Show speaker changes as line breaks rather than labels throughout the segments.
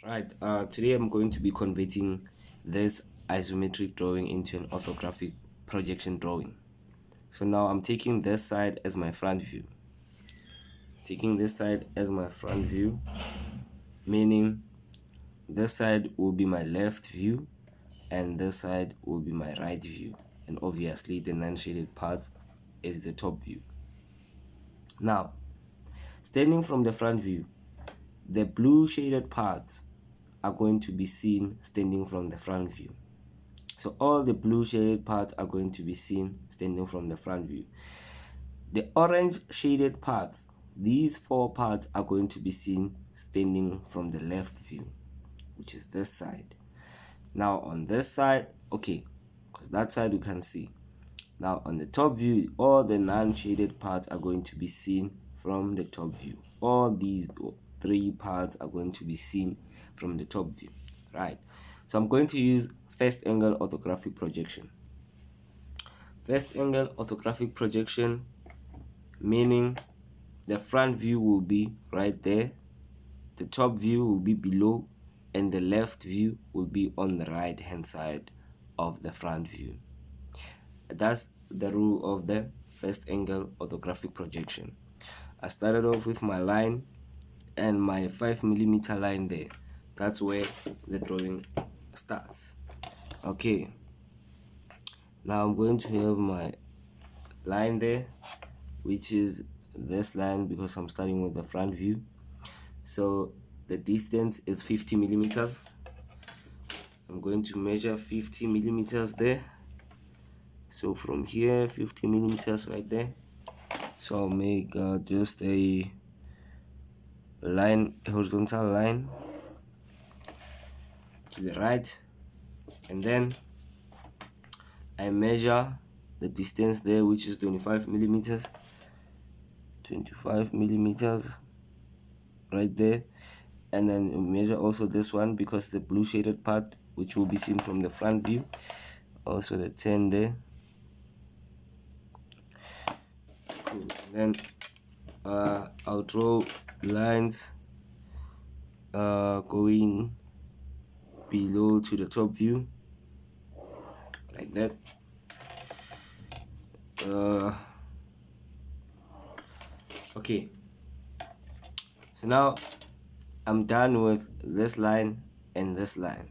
Right, today I'm going to be converting this isometric drawing into an orthographic projection drawing. So now I'm taking this side as my front view. Taking this side as my front view, meaning this side will be my left view and this side will be my right view. And obviously the non-shaded part is the top view. Now, standing from the front view, the blue shaded parts are going to be seen standing from the front view. So all the blue shaded parts are going to be seen standing from the front view. The orange shaded parts, these four parts, are going to be seen standing from the left view, which is this side. Now on this side, okay, because that side you can see. Now on the top view, all the non-shaded parts are going to be seen from the top view. All these three parts are going to be seen from the top view, right? So I'm going to use first angle orthographic projection. First angle orthographic projection, meaning the front view will be right there, the top view will be below, and the left view will be on the right hand side of the front view. That's the rule of the first angle orthographic projection. I started off with my line and my 5mm line there. That's where the drawing starts. Okay, now I'm going to have my line there, which is this line because I'm starting with the front view. So the distance is 50mm. I'm going to measure 50mm there. So from here, 50mm right there. So I'll make just a line, a horizontal line to the right, and then I measure the distance there, which is 25mm. 25mm right there, and then measure also this one because the blue shaded part, which will be seen from the front view, also the 10 there. Cool. Then I'll draw lines going below to the top view like that. Okay, so now I'm done with this line and this line.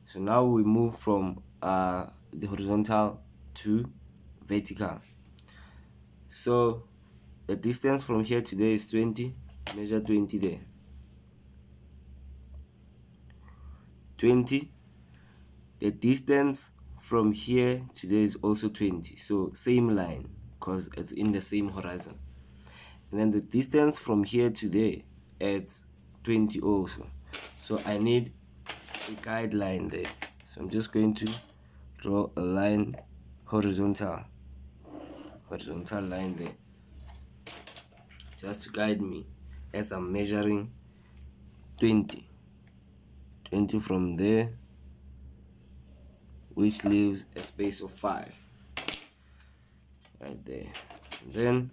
So now we move from the horizontal to vertical. So the distance from here to there is 20. Measure 20 there. 20. The distance from here to there is also 20. So same line because it's in the same horizon. And then the distance from here to there is 20 also. So I need a guideline there. So I'm just going to draw a line, horizontal line there, just to guide me as I'm measuring 20 from there, which leaves a space of 5 right there. And then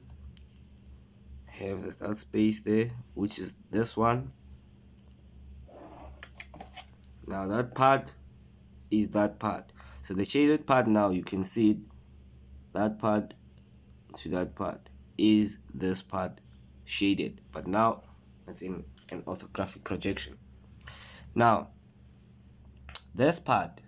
have that space there, which is this one. Now that part is that part. So the shaded part, now you can see it, that part to that part is this part shaded, but now it's in an orthographic projection. Now this part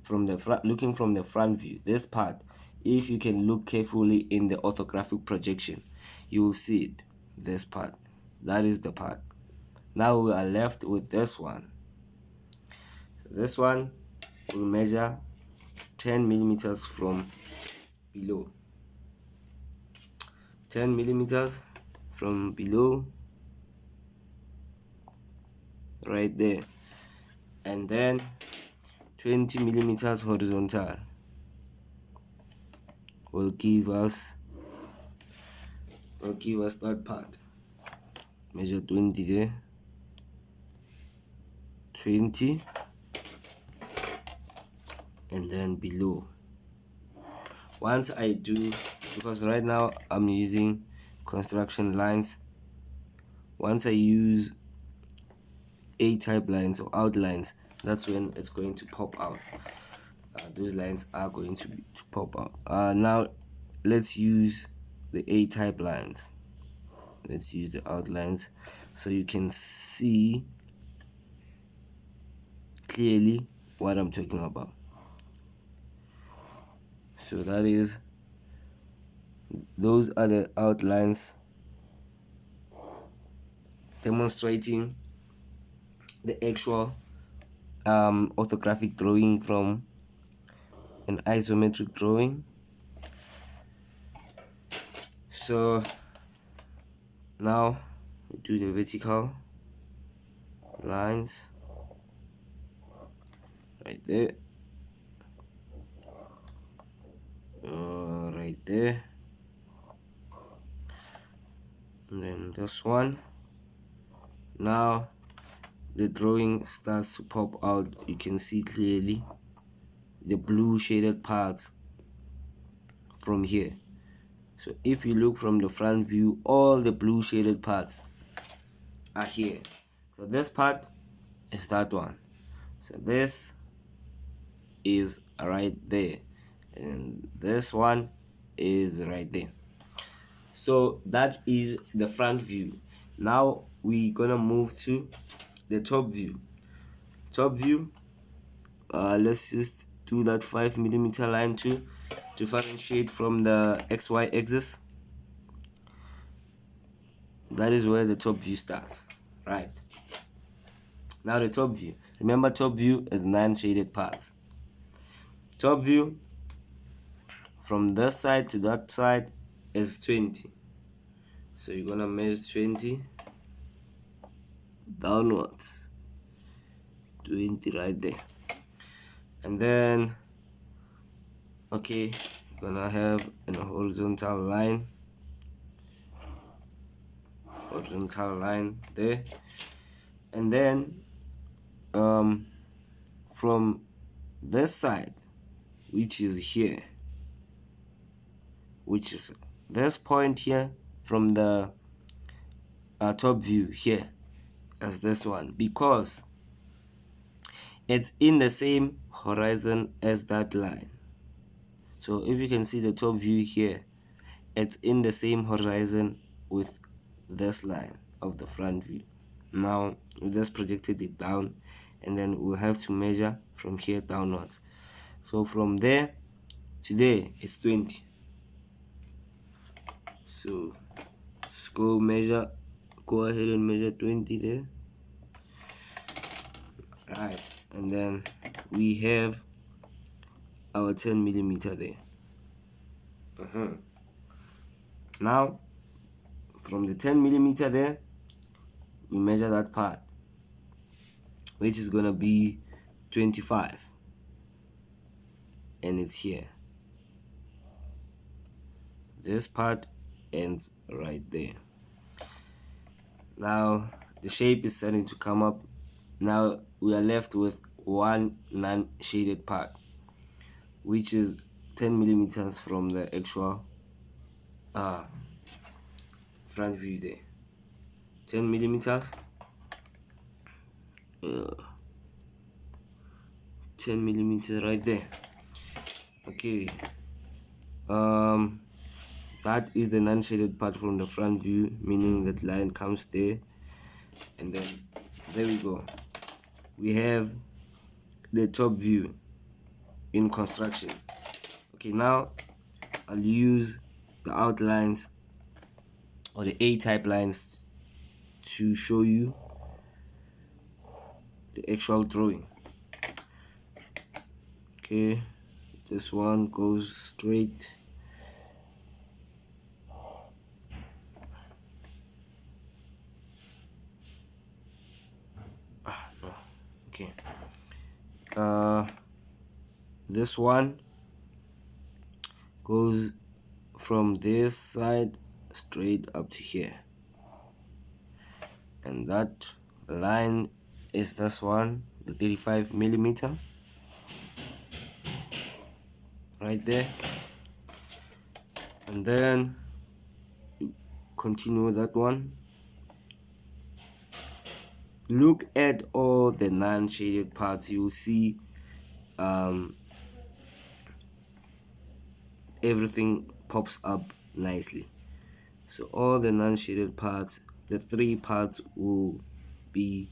from the front, looking from the front view, this part, if you can look carefully in the orthographic projection, you will see it. This part, that is the part. Now we are left with this one. So this one will measure 10mm from below. 10mm from below right there, and then 20mm horizontal will give us that part. Measure 20 there, 20, and then below. Once I do, because right now I'm using construction lines, once I use A-type lines or outlines, that's when it's going to pop out. Those lines are going to pop out. Now let's use the A-type lines. Let's use the outlines so you can see clearly what I'm talking about. So that is, those are the outlines demonstrating the actual orthographic drawing from an isometric drawing. So now we do the vertical lines right there, right there, and then this one. Now the drawing starts to pop out. You can see clearly the blue shaded parts from here. So if you look from the front view, all the blue shaded parts are here. So this part is that one. So this is right there, and this one is right there. So that is the front view. Now we're gonna move to the top view. Top view, let's just do that 5mm line to differentiate from the XY axis. That is where the top view starts, right? Now the top view, remember top view is 9 shaded parts. Top view from this side to that side is 20. So you're gonna measure 20 downwards, 20 right there. And then okay, you're gonna have a horizontal line there. And then from this side, which is here, which is this point here, from the top view here, as this one, because it's in the same horizon as that line. So if you can see the top view here, it's in the same horizon with this line of the front view. Now we just projected it down, and then we'll have to measure from here downwards. So from there to there is 20. So let's go ahead and measure 20 there. Right, and then we have our 10mm there. Now from the 10mm there, we measure that part, which is gonna be 25, and it's here. This part ends right there. Now the shape is starting to come up. Now we are left with one non-shaded part, which is 10mm from the actual front view there. 10mm, 10mm right there. Okay, that is the non-shaded part from the front view, meaning that line comes there, and then there we go. We have the top view in construction. Okay, now I'll use the outlines or the A-type lines to show you the actual drawing. Okay, this one goes straight. No. Okay. This one goes from this side straight up to here, and that line is this one, the 35mm right there. And then you continue that one, look at all the non-shaded parts, you'll see everything pops up nicely. So all the non-shaded parts, the three parts will be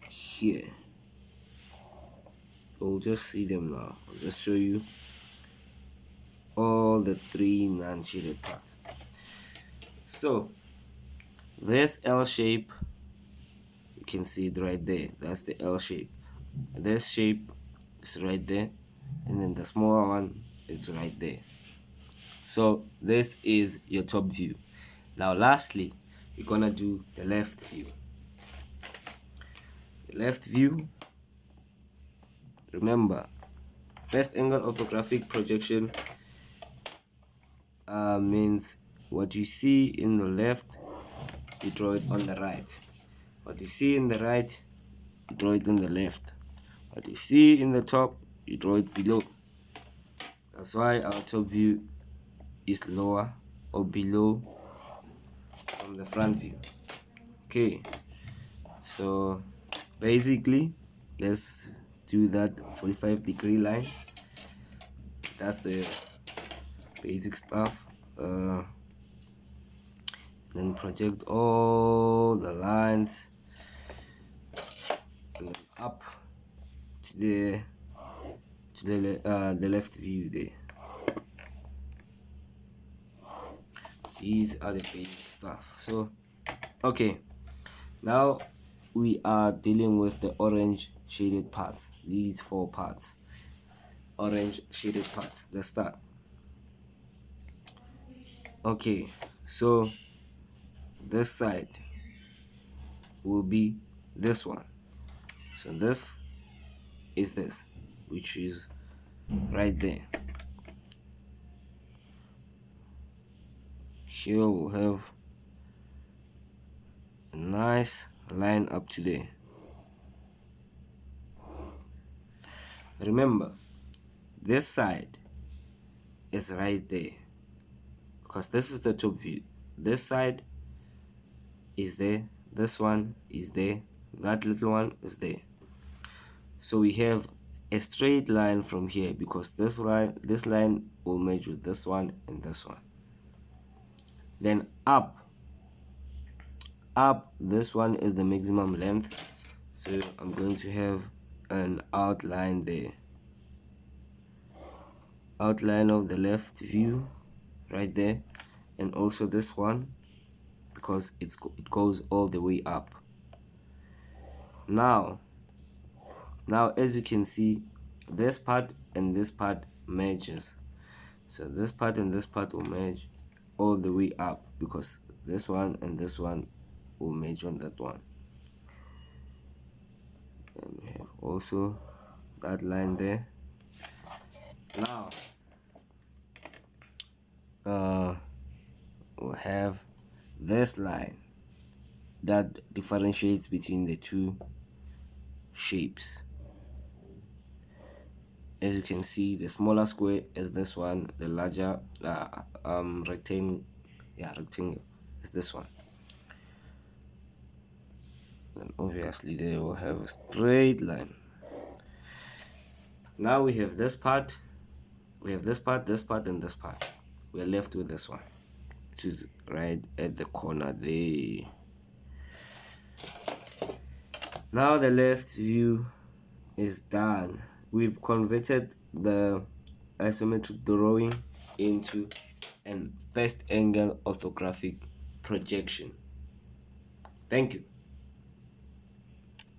here. We'll just see them now. I'll just show you all the three non-shaded parts. So this L shape, you can see it right there. That's the L shape. This shape is right there, and then the smaller one is right there. So this is your top view. Now lastly, we're gonna do the left view. The left view, remember, first angle orthographic projection means what you see in the left, you draw it on the right. What you see in the right, you draw it in the left. What you see in the top, you draw it below. That's why our top view is lower or below from the front view. Okay, so basically let's do that 45-degree line. That's the basic stuff. Then project all the lines and then up to the left view there. These are the basic stuff. So okay, now we are dealing with the orange shaded parts. These four parts, orange shaded parts. Let's start. Okay, so this side will be this one. So this is this, which is right there. Here we'll have a nice line up to there. Remember, this side is right there because this is the top view. This side is there, this one is there, that little one is there. So we have a straight line from here because this line will merge with this one and this one. Then up, this one is the maximum length, so I'm going to have an outline there, outline of the left view right there, and also this one because it goes all the way up. Now as you can see, this part and this part merges, so this part and this part will merge all the way up because this one and this one will merge on that one. And we have also that line there. Now we'll have this line that differentiates between the two shapes. As you can see, the smaller square is this one, the larger rectangle is this one. And obviously they will have a straight line. Now we have this part, we have this part, this part, and this part. We are left with this one, which is right at the corner there. Now the left view is done. We've converted the isometric drawing into an first angle orthographic projection. Thank you.